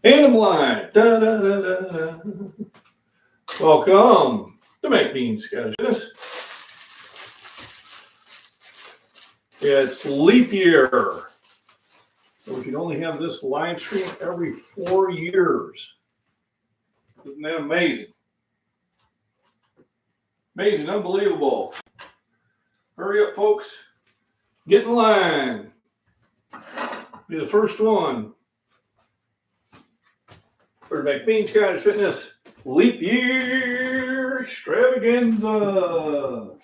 And I'm live. Da, da, da, da, da. Welcome to Mac Beans, guys. It's leap year. So we can only have this live stream every 4 years. Isn't that amazing? Amazing, unbelievable. Hurry up, folks. Get in line. Be the first one. For Mac Beans, guys, fitness. Leap year extravaganza.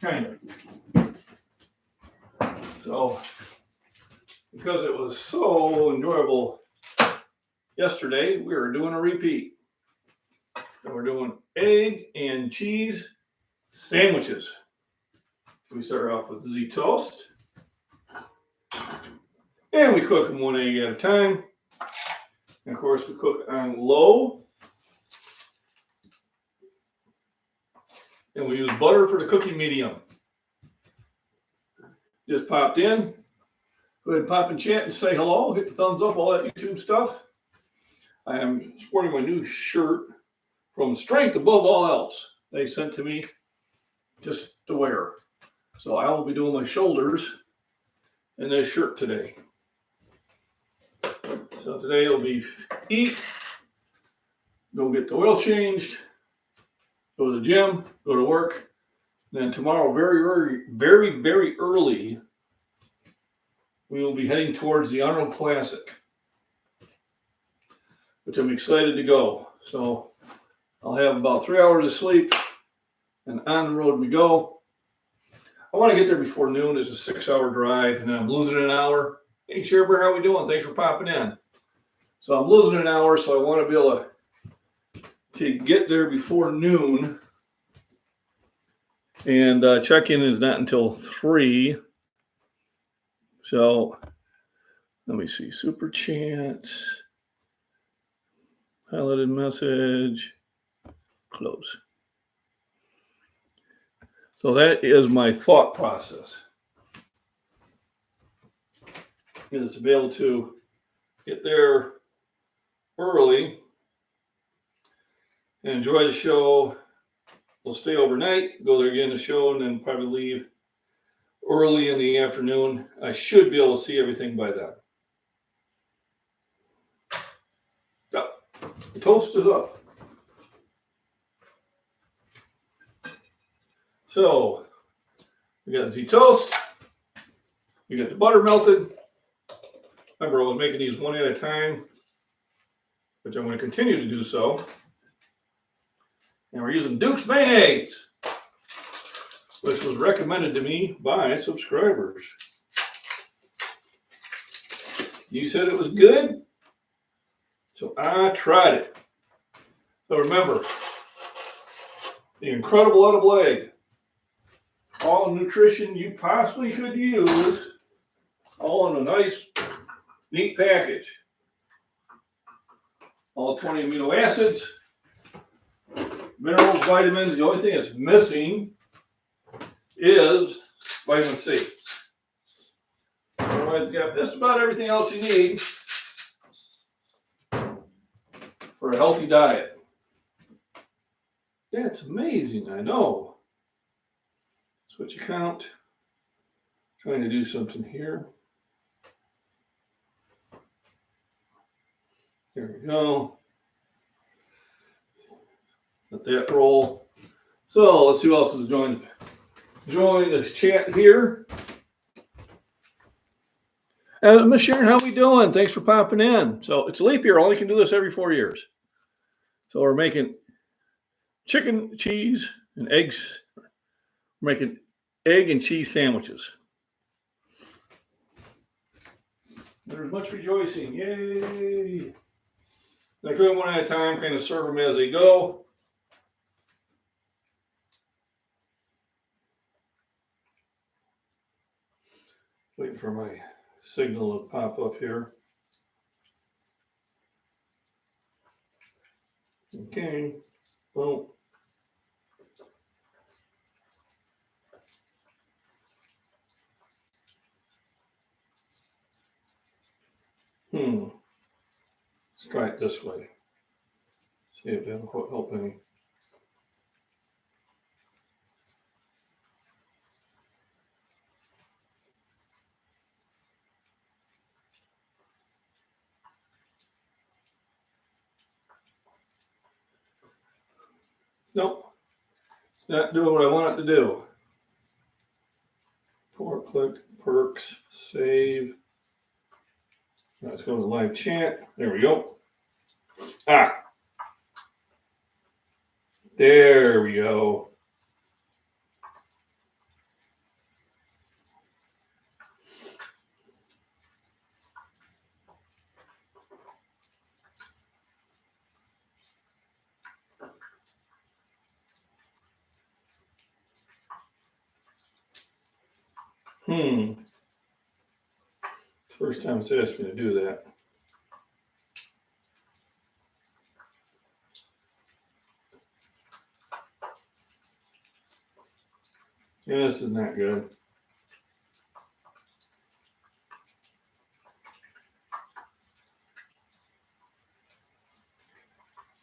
Kind of. So, because it was so enjoyable yesterday, we were doing a repeat. And we're doing egg and cheese sandwiches. We start off with Z toast. And we cook them one egg at a time. And of course, we cook on low. And we use butter for the cooking medium. Just popped in. Go ahead and pop in chat and say hello. Hit the thumbs up, all that YouTube stuff. I am sporting my new shirt from Strength Above All Else. They sent to me just to wear. So I will be doing my shoulders in this shirt today. So today it'll be eat, go get the oil changed, go to the gym, go to work. Then tomorrow, very early, we will be heading towards the Arnold Classic, which I'm excited to go. So I'll have about 3 hours of sleep, and on the road we go. I want to get there before noon. It's a 6-hour drive, and I'm losing an hour. Hey, Sherber, how we doing? Thanks for popping in. So I'm losing an hour, so I want to be able to get there before noon. And check-in is not until 3. So let me see. Super chats. Highlighted message. Close. So that is my thought process. Is to be able to get there early and enjoy the show. We'll stay overnight, go there again to the show, and then probably leave early in the afternoon. I should be able to see everything by then. Yeah, the toast is up. So we got Z toast. We got the butter melted. Remember, I was making these one at a time, which I'm going to continue to do so. And we're using Duke's mayonnaise, which was recommended to me by subscribers. You said it was good, so I tried it. So remember, the incredible edible egg, all the nutrition you possibly could use, all in a nice, neat package. All 20 amino acids, minerals, vitamins. The only thing that's missing is vitamin C. Otherwise, you got just about everything else you need for a healthy diet. That's amazing, I know. Switch account. Trying to do something here. There we go. Let that roll. So let's see who else is joining the chat here. Miss Sharon, how we doing? Thanks for popping in. So it's leap year. Only can do this every 4 years. So we're making chicken, cheese, and eggs. We're making egg and cheese sandwiches. There's much rejoicing. Yay. I cook them one at a time, kind of serve them as they go. Waiting for my signal to pop up here. Okay. Well. Let's try it this way. See if that'll help any. Nope. It's not doing what I want it to do. Click, perks, save. Now let's go to live chat. There we go. There we go. First time it's asked me to do that. Yeah, this is not good.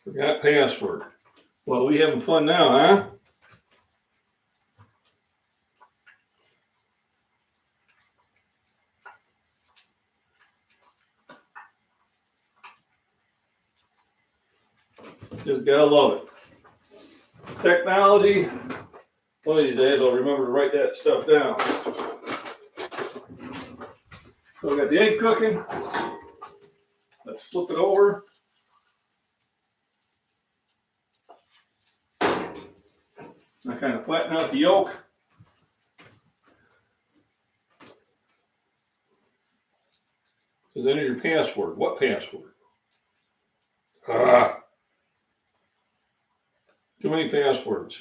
Forgot password. Well, we having fun now, huh? Just gotta love it. Technology. One of these days I'll remember to write that stuff down. So we got the egg cooking. Let's flip it over. I kind of flatten out the yolk. Says enter your password. What password? Too many passwords.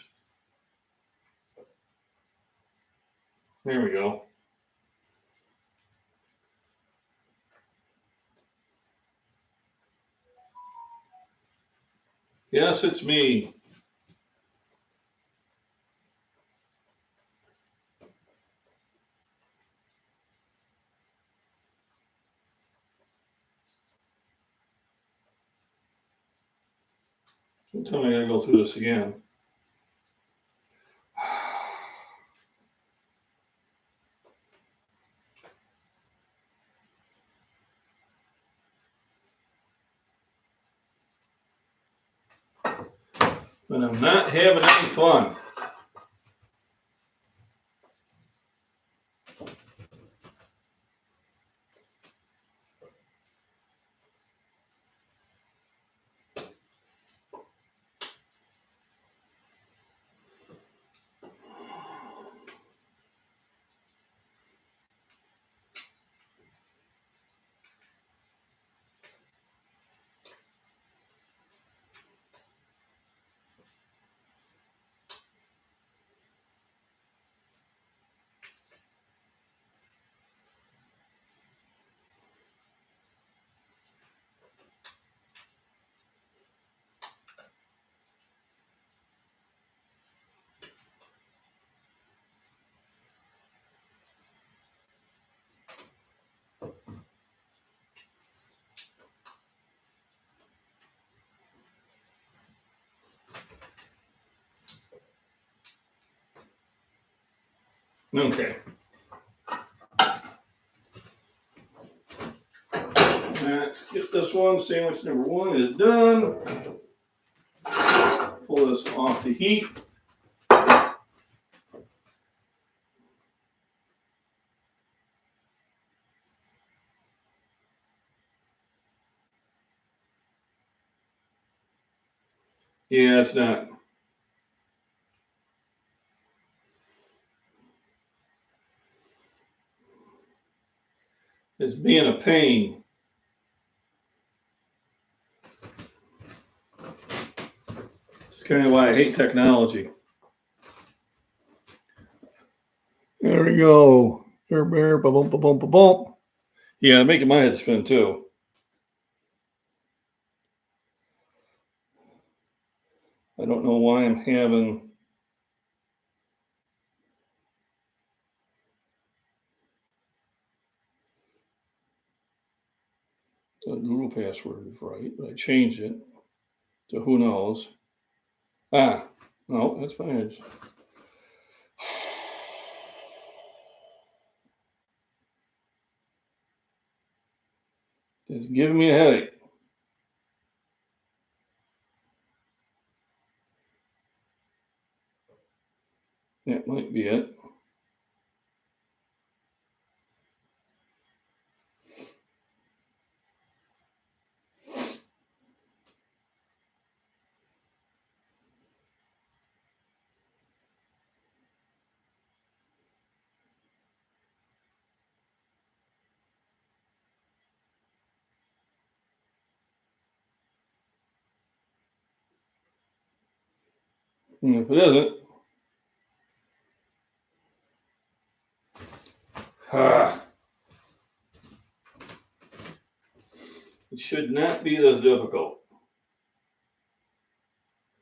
There we go. Yes, it's me. Don't tell me I gotta go through this again. But I'm not having any fun. Okay. Let's get this one. Sandwich number one is done. Pull this off the heat. Yeah, it's not. It's being a pain. It's kind of why I hate technology. There we go. Bear, ba-bump, ba-bump, ba-bump. Yeah, making my head spin too. I don't know why I'm having. The Google password is right, but I changed it to who knows. No, that's fine. It's giving me a headache. That might be it. And if it isn't, it should not be this difficult.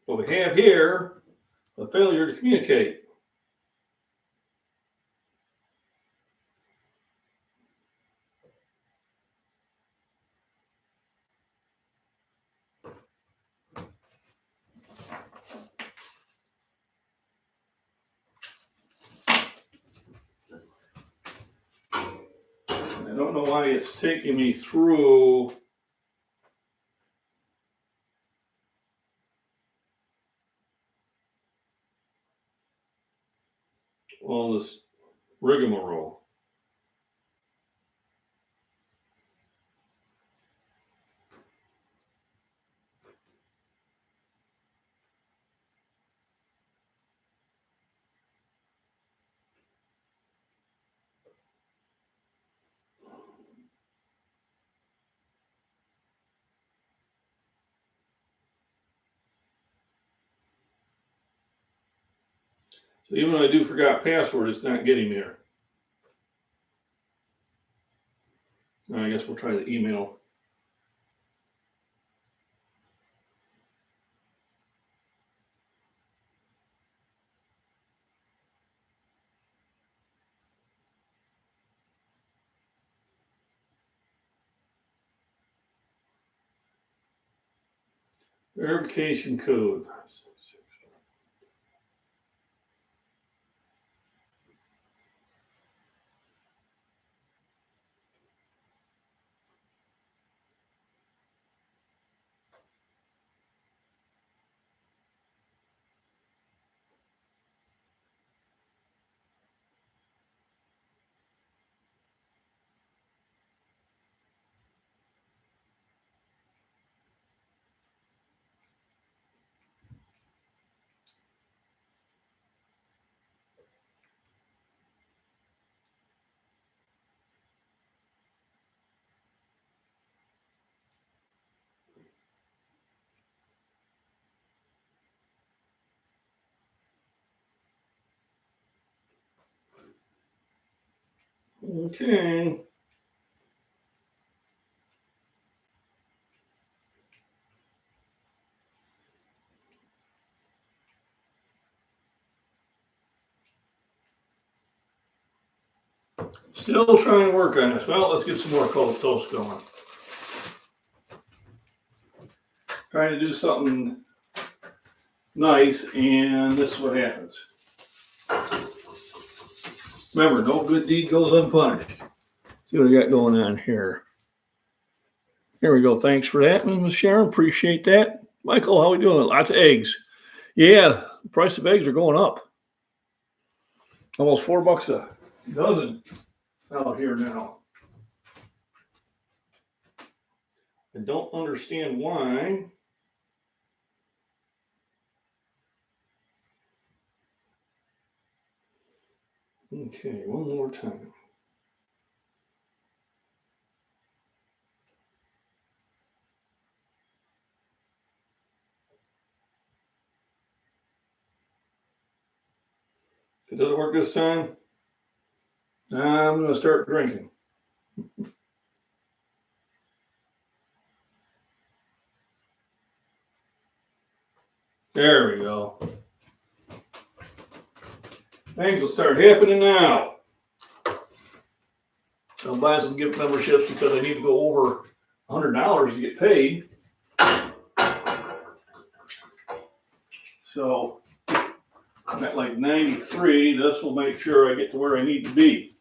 What we have here, a failure to communicate. I don't know why it's taking me through all this rigmarole. So even though I do forgot password, it's not getting there. I guess we'll try the email. Verification code. Okay. Still trying to work on this. Well, let's get some more cold toast going. Trying to do something nice, and this is what happens. Remember, no good deed goes unpunished. See what I got going on here. Here we go. Thanks for that, Ms. Sharon. Appreciate that. Michael, how we doing? Lots of eggs. Yeah, the price of eggs are going up. Almost $4 a dozen out here now. I don't understand why. Okay, one more time. If it doesn't work this time, I'm going to start drinking. There we go. Things will start happening now. I'll buy some gift memberships because I need to go over $100 to get paid. So I'm at like 93. This will make sure I get to where I need to be.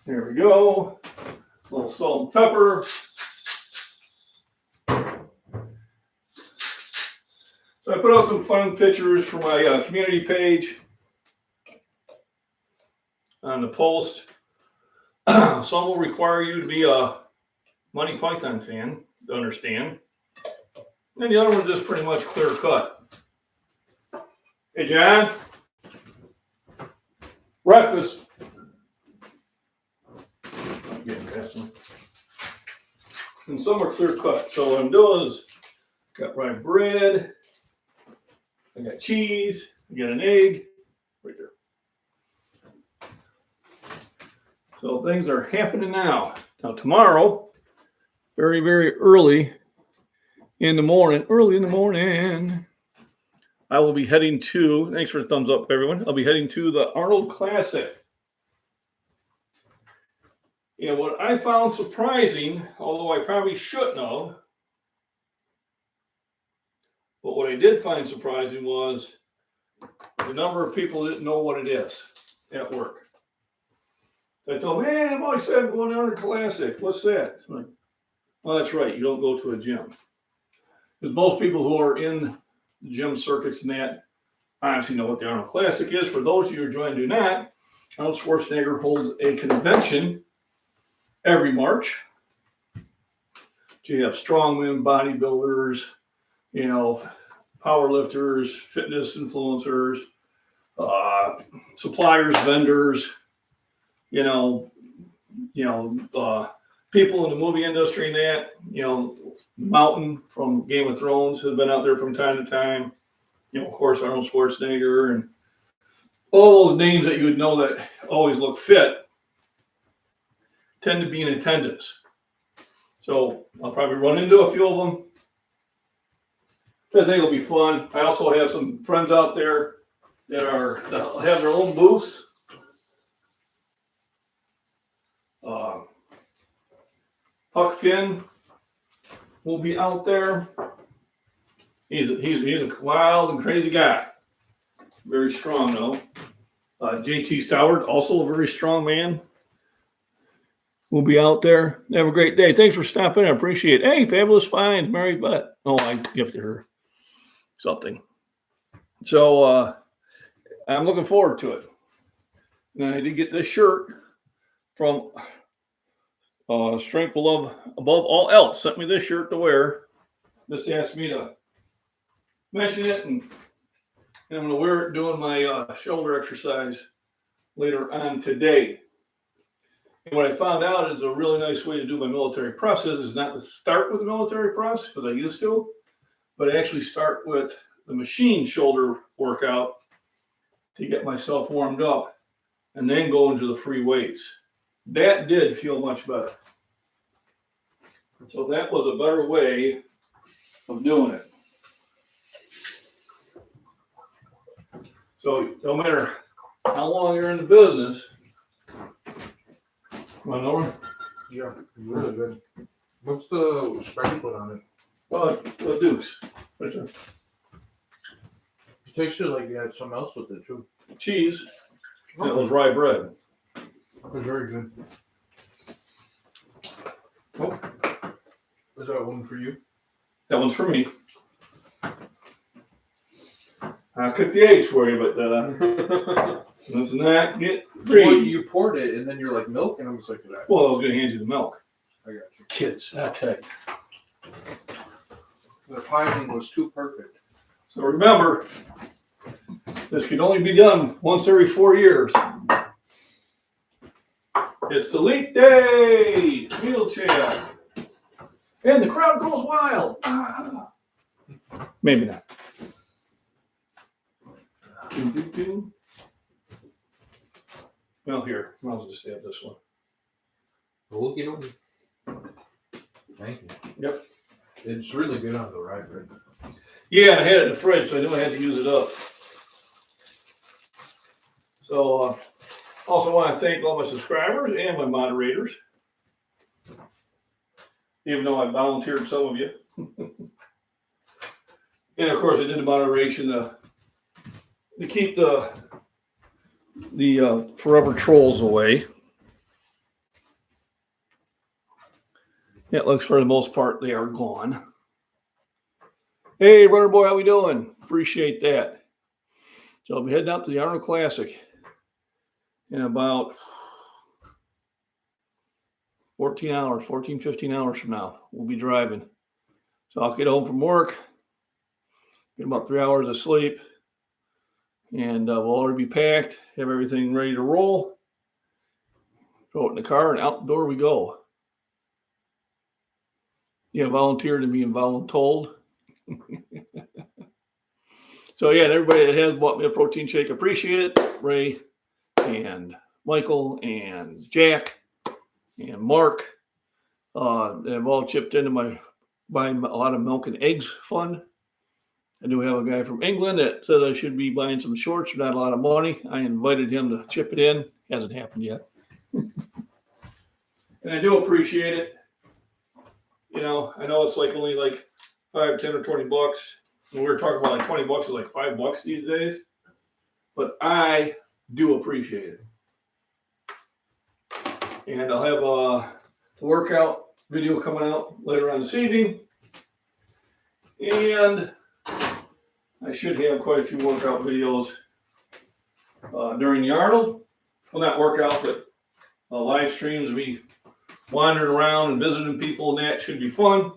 There we go. A little salt and pepper. So I put out some fun pictures for my community page on the post. Some will require you to be a Monty Python fan to understand. And the other one's just pretty much clear cut. Hey, John. Breakfast. I'm getting past one. And some are clear cut. So what I'm doing is got my bread. I got cheese. I got an egg. Right there. So things are happening now. Now tomorrow, very, very early in the morning, I will be heading to, thanks for the thumbs up, everyone. I'll be heading to the Arnold Classic. And what I found surprising, although I probably shouldn't have, but what I did find surprising was the number of people that didn't know what it is at work. I told them, man, I've always said I'm going to Arnold Classic. What's that? I'm like, well, that's right. You don't go to a gym. Because most people who are in the gym circuits and that obviously know what the Arnold Classic is. For those of you who are joining do not, Arnold Schwarzenegger holds a convention every March. So you have strongmen, bodybuilders, power lifters, fitness influencers, suppliers, vendors, people in the movie industry and that, Mountain from Game of Thrones has been out there from time to time. Of course, Arnold Schwarzenegger and all those names that you would know that always look fit tend to be in attendance. So I'll probably run into a few of them. I think it'll be fun. I also have some friends out there that have their own booths. Huck Finn will be out there. He's a wild and crazy guy. Very strong though. JT Stoward, also a very strong man, will be out there. Have a great day. Thanks for stopping. I appreciate it. Hey, fabulous finds, Mary Butt. Oh, I gifted her something. So I'm looking forward to it. And I did get this shirt from Strength Above All Else. Sent me this shirt to wear. Just asked me to mention it, and I'm going to wear it doing my shoulder exercise later on today. And what I found out is a really nice way to do my military press is not to start with the military press, because I used to, but I actually start with the machine shoulder workout to get myself warmed up and then go into the free weights. That did feel much better. So that was a better way of doing it. So no matter how long you're in the business, want another one? Yeah, really good. What's the spread you put on it? The Dukes. Right there. It tasted like you had something else with it too. Cheese. And it was rye bread. It was very good. Oh, Is that one for you? that one's for me. I cooked the eggs for you, but let's not get greedy. Well, you poured it and then you're like milk, and I'm just like, that. Well, I was going to hand you the milk. I got you. Kids, I tell you. The timing was too perfect. So remember, this can only be done once every 4 years. It's the leap day wheelchair. And the crowd goes wild. Maybe not. Well, here, I'll just have this one. Well, you know, thank you. Yep. It's really good on the rye bread. Yeah, I had it in the fridge, so I knew I had to use it up. So Also want to thank all my subscribers and my moderators, even though I volunteered some of you. And of course, I did the moderation to keep the forever trolls away. It looks for the most part they are gone. Hey, Runner Boy, how we doing? Appreciate that. So I'll be heading out to the Arnold Classic in about 14, 15 hours from now. We'll be driving. So I'll get home from work, get about 3 hours of sleep, and we'll already be packed, have everything ready to roll. Throw it in the car, and out the door we go. Yeah, volunteered and being voluntold. So yeah, everybody that has bought me a protein shake, appreciate it. Ray and Michael and Jack and Mark have all chipped into my buying a lot of milk and eggs fund. I do have a guy from England that says I should be buying some shorts for not a lot of money. I invited him to chip it in. Hasn't happened yet. And I do appreciate it. You know, I know it's like only like 5, 10, or 20 bucks. And we were talking about like 20 bucks is like $5 these days. But I do appreciate it. And I'll have a workout video coming out later on this evening. And I should have quite a few workout videos during the Arnold. Well, not workout, but live streams. Me wandering around and visiting people, and that should be fun.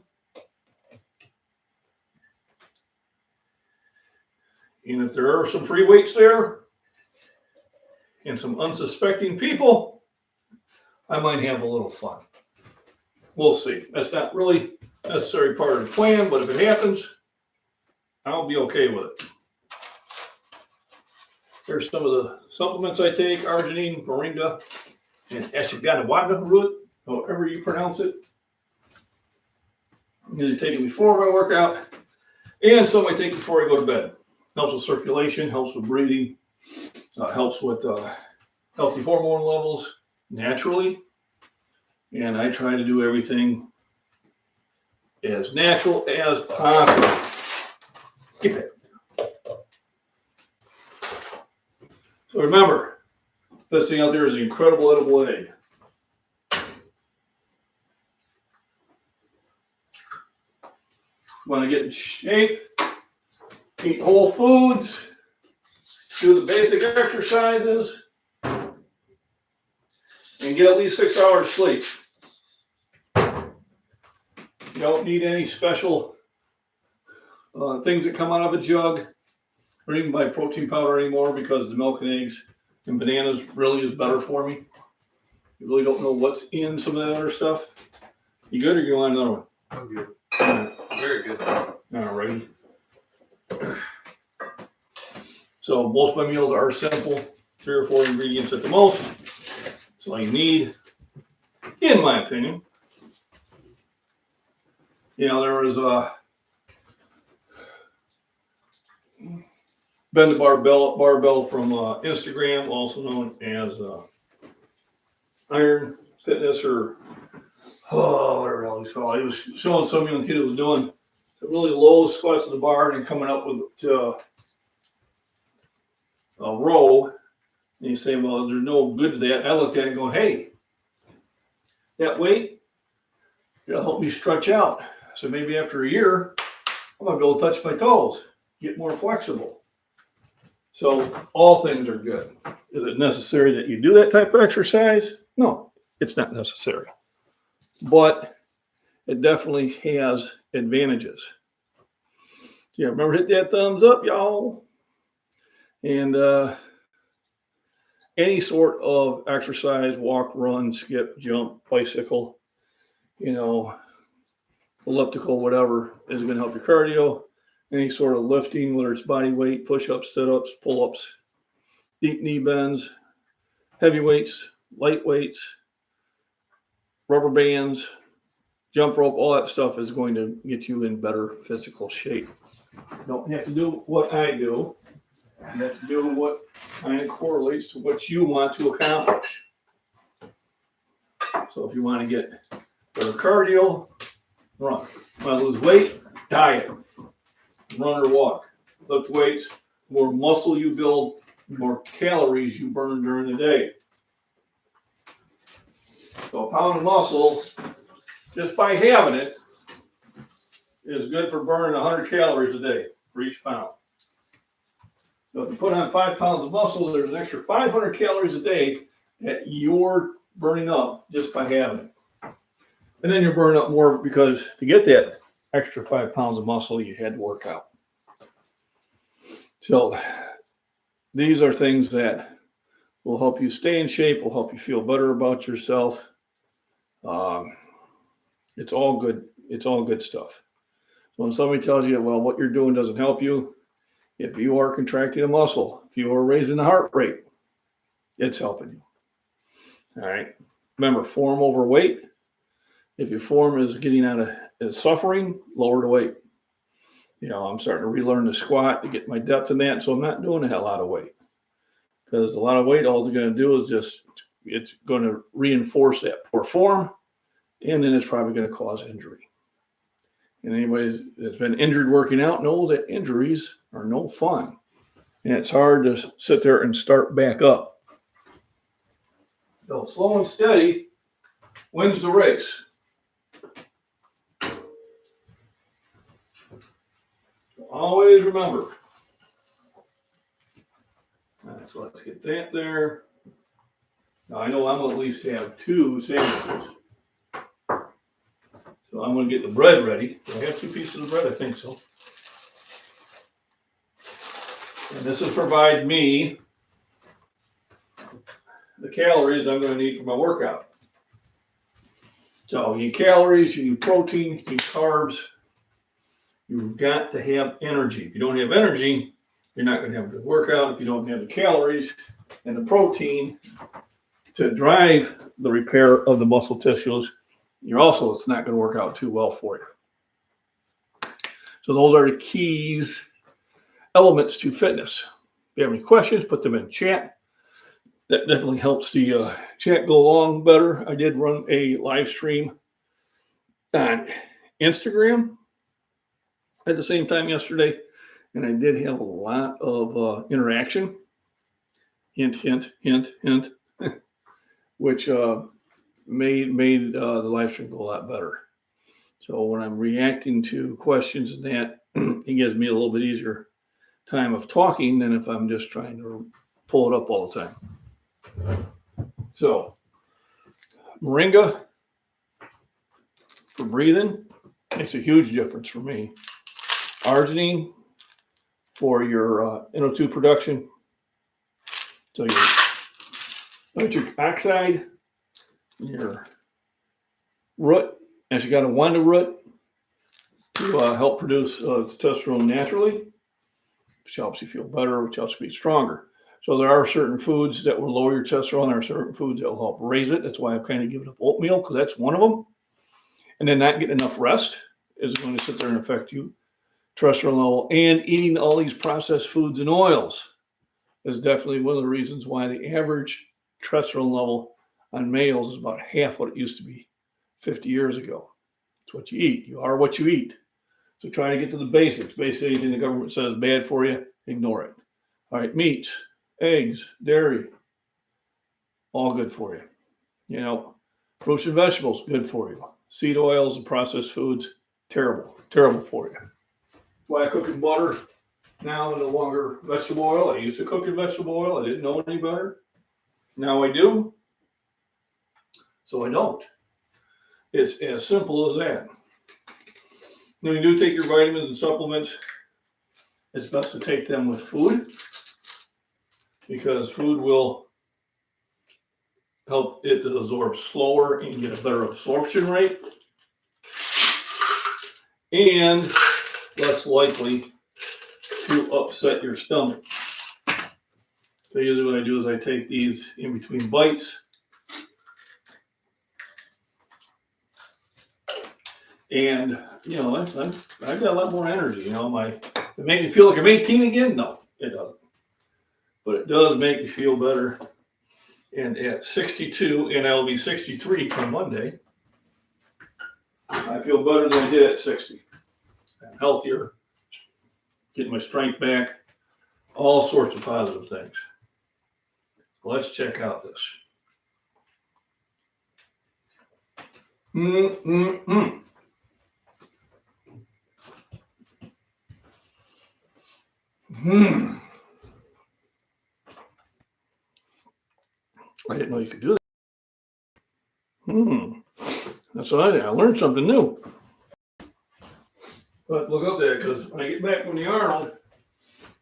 And if there are some free weights there and some unsuspecting people, I might have a little fun. We'll see. That's not really a necessary part of the plan, but if it happens, I'll be okay with it. Here's some of the supplements I take: arginine, moringa, and ashwagandha root, however you pronounce it. I'm going to take it before my workout, and some I take before I go to bed. Helps with circulation, helps with breathing, helps with healthy hormone levels naturally. And I try to do everything as natural as possible. Get that. So remember, this thing out there is an incredible edible egg. Want to get in shape, eat whole foods, do the basic exercises, and get at least 6 hours sleep. You don't need any special things that come out of a jug or even buy protein powder anymore, because the milk and eggs and bananas really is better for me. You really don't know what's in some of that other stuff. You good, or you want another one? I'm good. Right. Very good. All right. So most of my meals are simple, 3 or 4 ingredients at the most. That's all you need, in my opinion. You know, there was Ben the Barbell from Instagram, also known as Iron Fitness, or whatever the hell he's called. He was showing some young kid who was doing really low squats at the bar and coming up with a row. And you say, well, there's no good to that. And I looked at it going, hey, that weight, it'll help me stretch out. So maybe after a year, I'm going to be able to touch my toes, get more flexible. So all things are good. Is it necessary that you do that type of exercise? No, it's not necessary. But it definitely has advantages. Yeah, remember, hit that thumbs up, y'all. And any sort of exercise, walk, run, skip, jump, bicycle, elliptical, whatever, is going to help your cardio. Any sort of lifting, whether it's body weight, push-ups, sit-ups, pull-ups, deep knee bends, heavy weights, light weights, rubber bands, jump rope, all that stuff is going to get you in better physical shape. You don't have to do what I do. You have to do what kind of correlates to what you want to accomplish. So if you want to get better cardio, run. Want to lose weight, diet. Run or walk. Lift weights. More muscle you build, more calories you burn during the day. So a pound of muscle, just by having it, is good for burning 100 calories a day for each pound. So if you put on 5 pounds of muscle, there's an extra 500 calories a day that you're burning up just by having it. And then you're burning up more because to get that extra 5 pounds of muscle, you had to work out. So these are things that will help you stay in shape, will help you feel better about yourself. It's all good. It's all good stuff. So when somebody tells you, well, what you're doing doesn't help you, if you are contracting a muscle, if you are raising the heart rate, it's helping you. All right. Remember, form over weight. If your form is getting out of suffering, lower the weight. You know, I'm starting to relearn the squat to get my depth in that, so I'm not doing a hell lot of weight. Because a lot of weight, all it's going to do is it's going to reinforce that poor form, and then it's probably going to cause injury. And anybody that's been injured working out know that injuries are no fun. And it's hard to sit there and start back up. So slow and steady wins the race. Always remember. All right, so let's get that there. Now I know I'm going to at least have 2 sandwiches. So I'm going to get the bread ready. Do I have 2 pieces of bread? I think so. And this will provide me the calories I'm going to need for my workout. So you need calories, you need protein, you need carbs. You've got to have energy. If you don't have energy, you're not going to have a good workout. If you don't have the calories and the protein to drive the repair of the muscle tissues, it's not going to work out too well for you. So those are the keys, elements to fitness. If you have any questions, put them in chat. That definitely helps the chat go along better. I did run a live stream on Instagram at the same time yesterday, and I did have a lot of interaction. Hint, hint, hint, hint, which made the live stream go a lot better. So when I'm reacting to questions and that, it gives me a little bit easier time of talking than if I'm just trying to pull it up all the time. So moringa for breathing makes a huge difference for me. Arginine for your NO2 production. So your nitric oxide, your root, as you got to wanda root to help produce testosterone naturally, which helps you feel better, which helps you be stronger. So there are certain foods that will lower your testosterone. There are certain foods that will help raise it. That's why I've kind of given up oatmeal, because that's one of them. And then not getting enough rest is going to sit there and affect you. Testosterone level, and eating all these processed foods and oils is definitely one of the reasons why the average testosterone level on males is about half what it used to be 50 years ago. It's what you eat. You are what you eat. So try to get to the basics. Basically, anything the government says is bad for you, ignore it. All right, meats, eggs, dairy, all good for you. You know, fruits and vegetables, good for you. Seed oils and processed foods, terrible, terrible for you. Why I cook in butter now, no longer vegetable oil. I used to cook in vegetable oil. I didn't know any better. Now I do. So I don't. It's as simple as that. When you do take your vitamins and supplements, it's best to take them with food, because food will help it to absorb slower and get a better absorption rate, and less likely to upset your stomach. So usually what I do is I take these in between bites, and I've got a lot more energy. It make me feel like I'm 18 again. No, it doesn't. but it does make you feel better. And at 62, and I'll be 63 come Monday, I feel better than I did at 60. I'm healthier, getting my strength back, all sorts of positive things. Let's check out this. Mm-mm-mm. I didn't know you could do that. That's what I did. I learned something new. But look up there, because when I get back from the Arnold,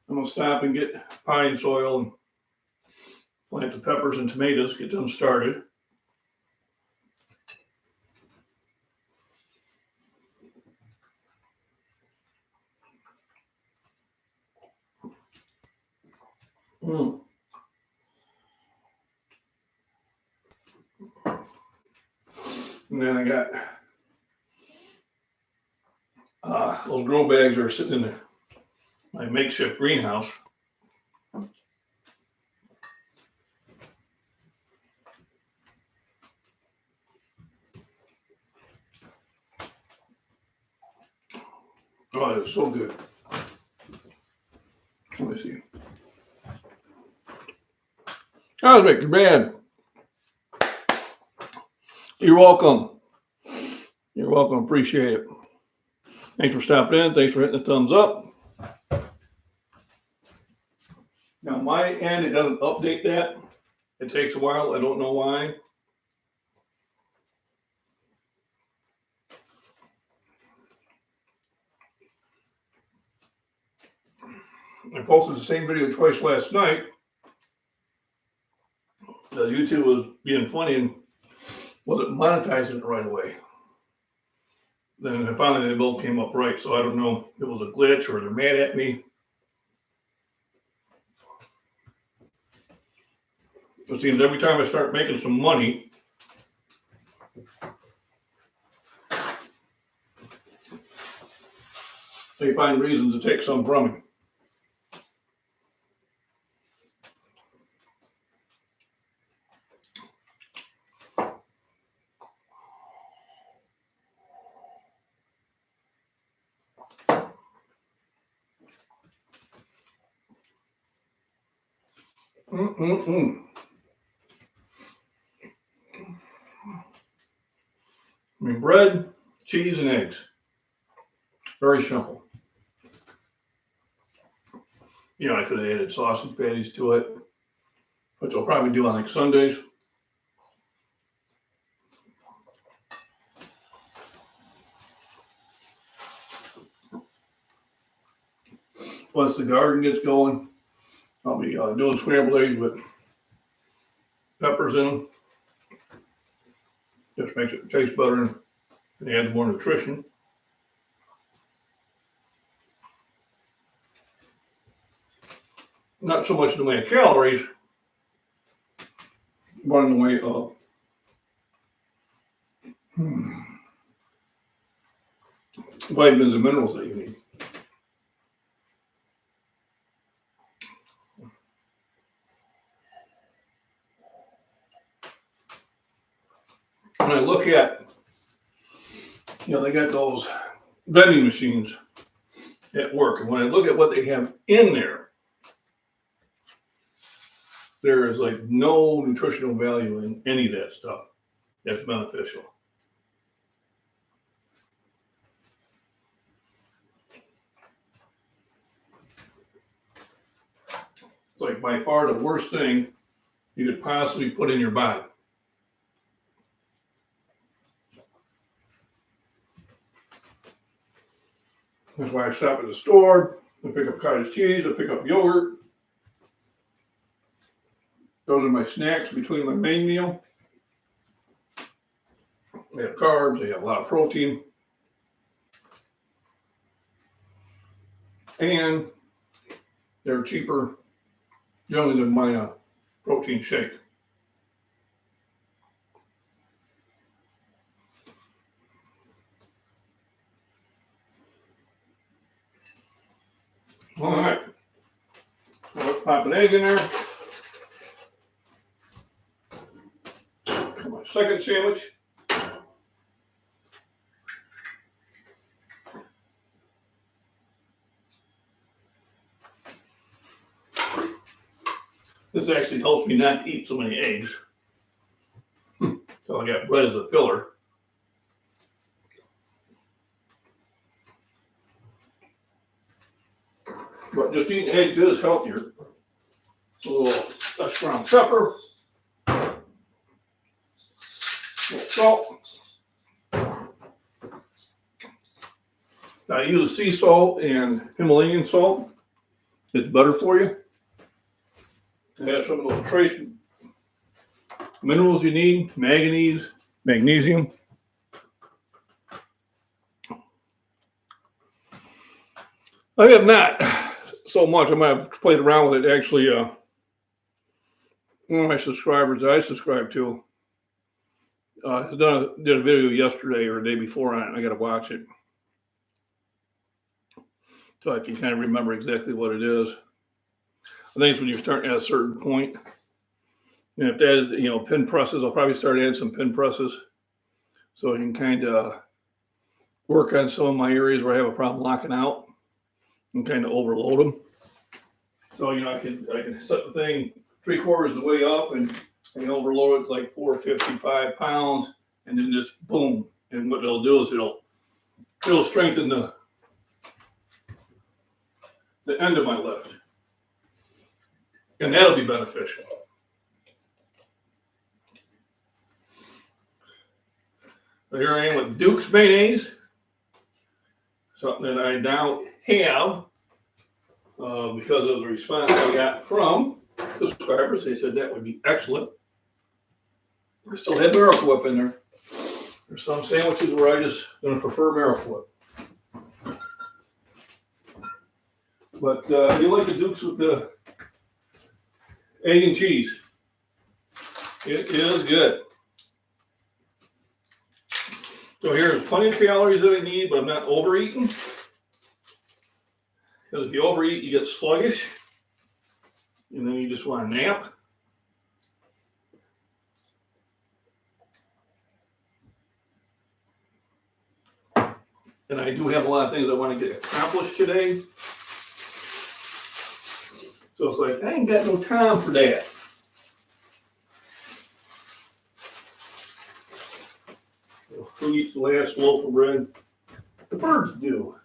I'm going to stop and get pine soil and plant the peppers and tomatoes, get them started. And then I got those grow bags are sitting in my makeshift greenhouse. Oh, it's so good. Let me see. That was making bad. You're welcome. You're welcome. Appreciate it. Thanks for stopping in. Thanks for hitting the thumbs up. Now, my end, it doesn't update that. It takes a while. I don't know why. I posted the same video twice last night because YouTube was being funny and wasn't monetizing it right away. Then finally they both came up right, so I don't know if it was a glitch or they're mad at me. It seems every time I start making some money, they find reasons to take some from me. I mean, bread, cheese, and eggs. Very simple. You know, I could have added sausage patties to it, which I'll probably do on like Sundays. Once the garden gets going, I'll be doing scrambled eggs with peppers in them. Just makes it taste better and adds more nutrition. Not so much in the way of calories, but in the way of vitamins and minerals that you need. When I look at, they got those vending machines at work, and when I look at what they have in there is like no nutritional value in any of that stuff that's beneficial. It's like by far the worst thing you could possibly put in your body. That's why I stop at the store, I pick up cottage cheese, I pick up yogurt. Those are my snacks between my main meal. They have carbs, they have a lot of protein. And they're cheaper generally than my protein shake. All right. Well, Pop an egg in there. My second sandwich. This actually helps me not to eat so many eggs. So I got bread as a filler. But just eating eggs is healthier. A little fresh ground pepper. A little salt. I use sea salt and Himalayan salt. It's better for you. It has some of those trace minerals you need, manganese, magnesium. I have not so much. I might have played around with it. Actually, one of my subscribers that I subscribe to did a video yesterday or the day before on it. I got to watch it so I can kind of remember exactly what it is. I think it's when you're starting at a certain point. And if that is, pin presses, I'll probably start adding some pin presses so I can kind of work on some of my areas where I have a problem locking out and kind of overload them. So, I can set the thing 3/4 of the way up and I can overload it like 455 pounds and then just boom. And what it'll do is it'll strengthen the end of my lift. And that'll be beneficial. So here I am with Duke's mayonnaise, something that I now have because of the response I got from subscribers. They said that would be excellent. I still have Miracle Whip in there. There's some sandwiches where I just going to prefer Miracle Whip. But I do like the Dukes with the egg and cheese. It is good. So here's plenty of calories that I need, but I'm not overeating. Because if you overeat, you get sluggish. And then you just want to nap. And I do have a lot of things I want to get accomplished today. So it's like, I ain't got no time for that. Who eats the last loaf of bread? The birds do.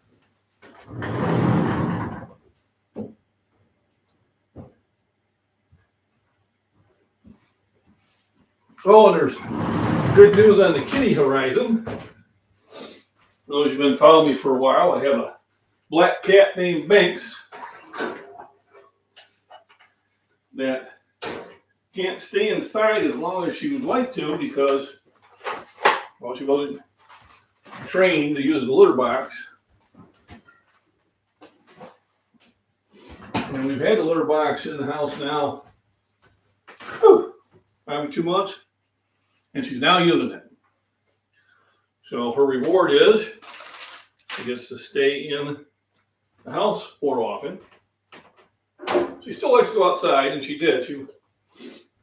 Oh, and there's good news on the kitty horizon. For those who've been following me for a while, I have a black cat named Banks that can't stay inside as long as she would like to because, well, she wasn't trained to use the litter box. And we've had the litter box in the house now, probably 2 months, and she's now using it. So her reward is she gets to stay in the house more often. She still likes to go outside, and she did. She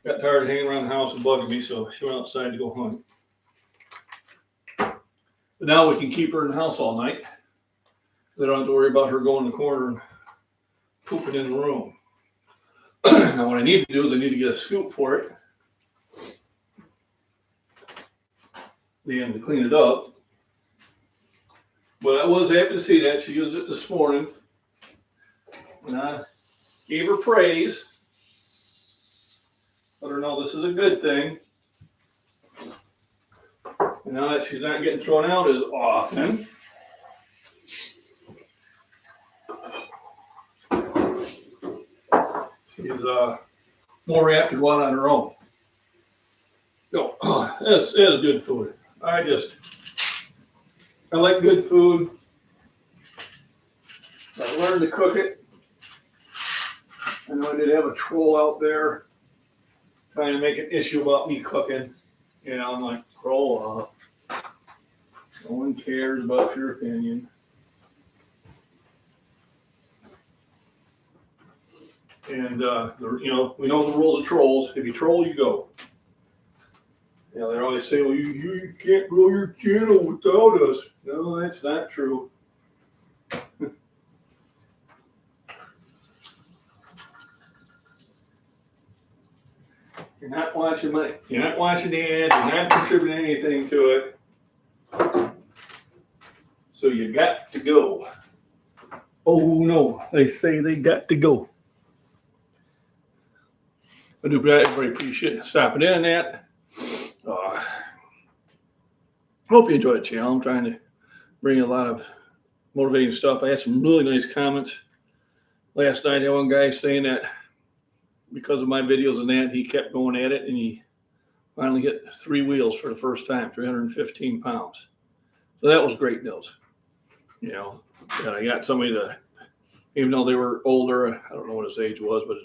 got tired of hanging around the house and bugging me, so she went outside to go hunt. But now we can keep her in the house all night. They don't have to worry about her going in the corner and pooping in the room. Now what I need to do is I need to get a scoop for it. And to clean it up. But I was happy to see that. She used it this morning. And I gave her praise. Let her know this is a good thing. And now that she's not getting thrown out as often. She's more apt to go out on her own. So, this is good food. I like good food. I learned to cook it. I know I did have a troll out there trying to make an issue about me cooking. I'm like, grow up. No one cares about your opinion. And, we know the rules of trolls. If you troll, you go. They always say, well, you can't grow your channel without us. No, that's not true. You're not watching the ads, you're not contributing anything to it. So you got to go. Oh no, they say they got to go. I do everybody appreciate stopping in on that. Hope you enjoyed the channel. I'm trying to bring a lot of motivating stuff. I had some really nice comments. Last night I had one guy saying that because of my videos and that, he kept going at it and he finally hit 3 wheels for the first time, 315 pounds. So that was great news. And I got somebody to, even though they were older, I don't know what his age was, but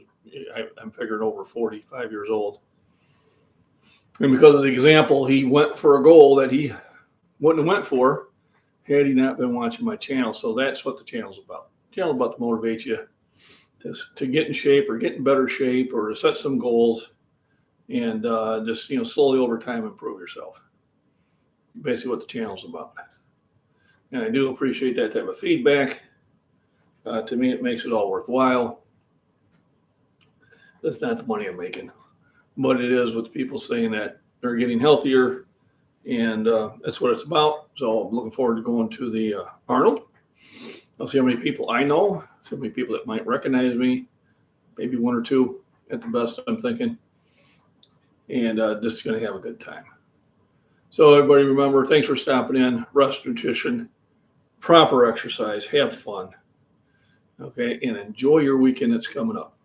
I'm figuring over 45 years old. And because of the example, he went for a goal that he wouldn't have went for had he not been watching my channel. So that's what the channel's about. The channel's about to motivate you to get in shape or get in better shape or to set some goals and just, slowly over time improve yourself. Basically what the channel's about. And I do appreciate that type of feedback. To me, it makes it all worthwhile. That's not the money I'm making, but it is with people saying that they're getting healthier, and that's what it's about. So I'm looking forward to going to the Arnold. I'll see how many people I know, see how many people that might recognize me, maybe 1 or 2 at the best, I'm thinking, and just going to have a good time. So everybody remember, thanks for stopping in. Rest, nutrition, proper exercise, have fun, okay, and enjoy your weekend that's coming up.